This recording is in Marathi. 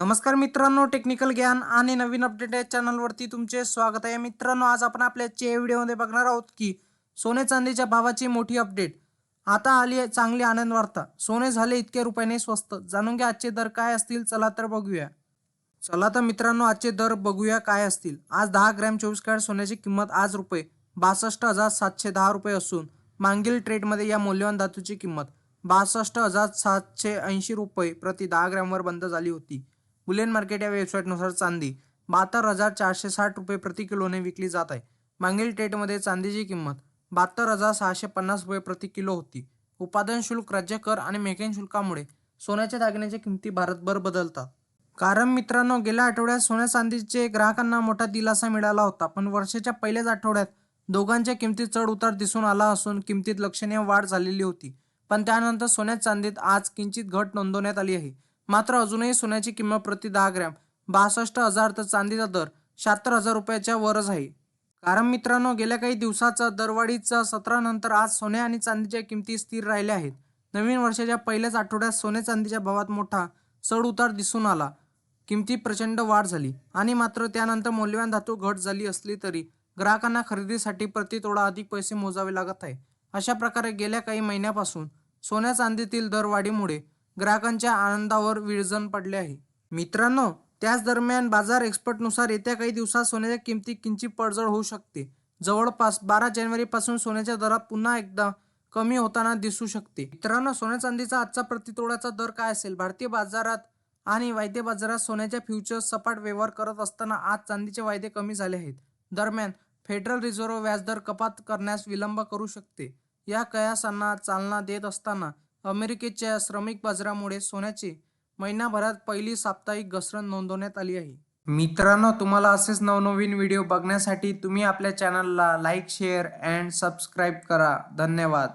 नमस्कार मित्रांनो, टेक्निकल ज्ञान आणि नवीन अपडेट या चॅनलवरती तुमचे स्वागत आहे. मित्रांनो, आज आपण आपल्या व्हिडिओमध्ये बघणार आहोत की सोने चांदीच्या भावाची मोठी अपडेट. आता आली आहे चांगली आनंद वार्ता. सोने झाले इतके रुपयाने स्वस्त. जाणून घ्या आजचे दर काय असतील. चला तर बघूया. चला तर मित्रांनो, आजचे दर बघूया काय असतील. आज 10 ग्रॅम 24 कॅरेट सोन्याची किंमत आज रुपये 62,710 रुपये असून मागील ट्रेडमध्ये या मौल्यवान धातूची किंमत 62,780 रुपये प्रति 10 ग्रॅमवर बंद झाली होती. बुलियन मार्केट या वेबसाईटनुसार चांदी 72,460 रुपये प्रति किलोने विकली जात आहे. मागील ट्रेडमध्ये चांदीची किंमत 72,650 रुपये प्रति किलो होती. उत्पादन शुल्क, राज्य कर आणि मेकिंग शुल्कामुळे सोन्याच्या दागिन्याच्या किमती भारतभर बदलतात. कारण मित्रांनो, गेल्या आठवड्यात सोन्या चांदीचे ग्राहकांना मोठा दिलासा मिळाला होता, पण वर्षाच्या पहिल्याच आठवड्यात दोघांच्या किमतीत चढ उतार दिसून आला असून किमतीत लक्षणीय वाढ झालेली होती. पण त्यानंतर सोन्या चांदीत आज किंचित घट नोंदवण्यात आली आहे. मात्र अजूनही सोन्याची किंमत प्रति 10 ग्रॅम 62,000 तर चांदीचा दर 76,000 रुपयाच्या वरच आहे. कारण मित्रांनो, गेल्या काही दिवसाचा दरवाढीच्या सत्रानंतर आज सोने आणि चांदीच्या किमती स्थिर राहिल्या आहेत. नवीन वर्षाच्या पहिल्याच आठवड्यात सोने चांदीच्या भावात मोठा चढ उतार दिसून आला. किमतीत प्रचंड वाढ झाली आणि मात्र त्यानंतर मौल्यवान धातू घट झाली असली तरी ग्राहकांना खरेदीसाठी प्रति तोडा अधिक पैसे मोजावे लागत आहे. अशा प्रकारे गेल्या काही महिन्यापासून सोन्या चांदीतील दरवाढीमुळे ग्राहकांच्या आनंदावर विरजण पडले आहे. मित्रांनो, त्याच दरम्यान बाजार एक्सपर्टनुसार येत्या काही दिवसात सोन्याच्या किमतीत किंचित पडझड होऊ शकते. जवळपास 12 जानेवारीपासून सोन्याच्या दरात पुन्हा एकदा कमी होताना दिसू शकते. मित्रांनो, सोन्या चांदीचा आजचा प्रतितोड्याचा दर काय असेल? भारतीय बाजारात आणि वायदे बाजारात सोन्याच्या फ्युचर्स सपाट व्यवहार करत असताना आज चांदीचे वायदे कमी झाले आहेत. दरम्यान फेडरल रिझर्व्ह व्याजदर कपात करण्यास विलंब करू शकते. या कयासांना चालना देत असताना अमेरिकेच्या श्रमिक बाजारामुळे सोन्याची महिनाभरात पहिली साप्ताहिक घसरण नोंदवण्यात आली आहे. मित्रांनो, तुम्हाला असेच नवनवीन व्हिडिओ बघण्यासाठी तुम्ही आपल्या चॅनलला लाईक, शेअर अँड सबस्क्राईब करा. धन्यवाद.